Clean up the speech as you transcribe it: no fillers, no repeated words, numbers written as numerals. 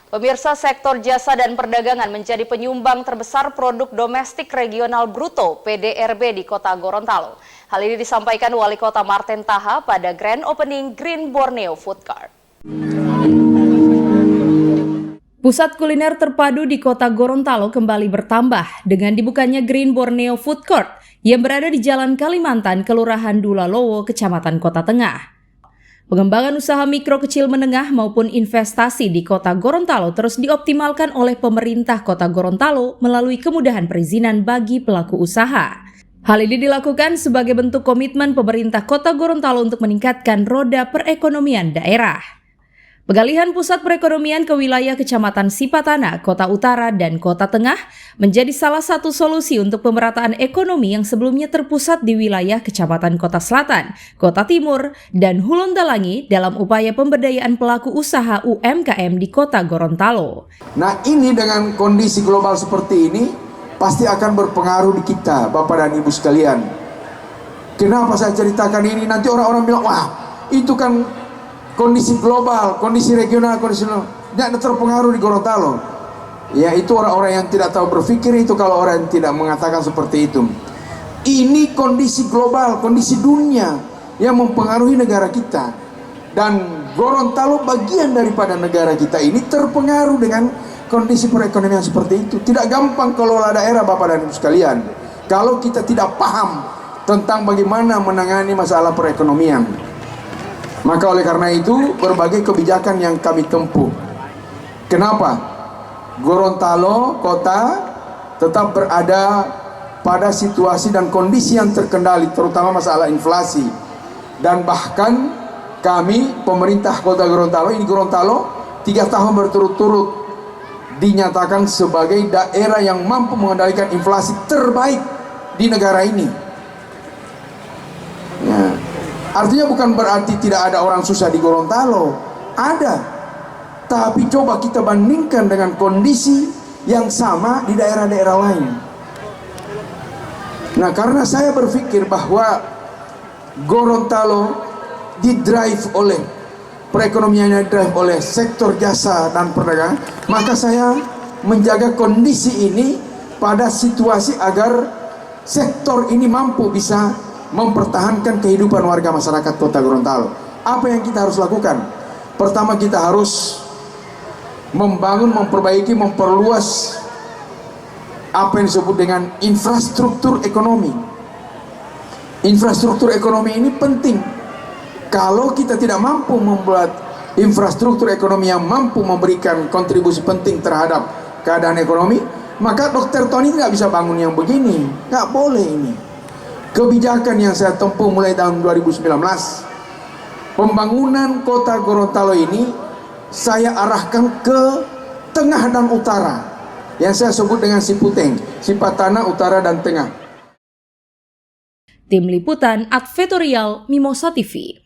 Pemirsa, sektor jasa dan perdagangan menjadi penyumbang terbesar produk domestik regional bruto (PDRB) di Kota Gorontalo. Hal ini disampaikan Wali Kota Marten Taha pada Grand Opening Green Borneo Food Court. Pusat kuliner terpadu di Kota Gorontalo kembali bertambah dengan dibukanya Green Borneo Food Court yang berada di Jalan Kalimantan, Kelurahan Dulalowo, Kecamatan Kota Tengah. Pengembangan usaha mikro kecil menengah maupun investasi di Kota Gorontalo terus dioptimalkan oleh pemerintah Kota Gorontalo melalui kemudahan perizinan bagi pelaku usaha. Hal ini dilakukan sebagai bentuk komitmen pemerintah Kota Gorontalo untuk meningkatkan roda perekonomian daerah. Pengalihan pusat perekonomian ke wilayah Kecamatan Sipatana, Kota Utara, dan Kota Tengah menjadi salah satu solusi untuk pemerataan ekonomi yang sebelumnya terpusat di wilayah Kecamatan Kota Selatan, Kota Timur, dan Huluntalangi dalam upaya pemberdayaan pelaku usaha UMKM di Kota Gorontalo. Nah, ini dengan kondisi global seperti ini pasti akan berpengaruh di kita, Bapak dan Ibu sekalian. Kenapa saya ceritakan ini? Nanti orang-orang bilang, wah itu kan kondisi global, kondisi regional, tidak terpengaruh di Gorontalo. Ya, itu orang-orang yang tidak tahu berpikir itu kalau orang yang tidak mengatakan seperti itu. Ini kondisi global, kondisi dunia yang mempengaruhi negara kita. Dan Gorontalo bagian daripada negara kita ini terpengaruh dengan kondisi perekonomian seperti itu. Tidak gampang kelola daerah, Bapak dan Ibu sekalian, kalau kita tidak paham tentang bagaimana menangani masalah perekonomian. Maka oleh karena itu berbagai kebijakan yang kami tempuh. Kenapa? Gorontalo kota tetap berada pada situasi dan kondisi yang terkendali, terutama masalah inflasi. Dan bahkan kami pemerintah Kota Gorontalo, ini Gorontalo 3 tahun berturut-turut dinyatakan sebagai daerah yang mampu mengendalikan inflasi terbaik di negara ini. Ya. Artinya bukan berarti tidak ada orang susah di Gorontalo, ada. Tapi coba kita bandingkan dengan kondisi yang sama di daerah-daerah lain. Nah, karena saya berpikir bahwa Gorontalo didrive oleh perekonomiannya, didrive oleh sektor jasa dan perdagangan, maka saya menjaga kondisi ini pada situasi agar sektor ini mampu bisa mempertahankan kehidupan warga masyarakat Kota Gorontalo. Apa yang kita harus lakukan? Pertama, kita harus membangun, memperbaiki, memperluas apa yang disebut dengan infrastruktur ekonomi. Infrastruktur ekonomi ini penting. Kalau kita tidak mampu membuat infrastruktur ekonomi yang mampu memberikan kontribusi penting terhadap keadaan ekonomi, maka Dr. Tony nggak bisa bangun yang begini. Nggak boleh ini. Kebijakan yang saya tempuh mulai tahun 2019, pembangunan Kota Gorontalo ini saya arahkan ke tengah dan utara, yang saya sebut dengan Siputeng, Sipatana, Utara dan Tengah. Tim Liputan Advertorial Mimosa TV.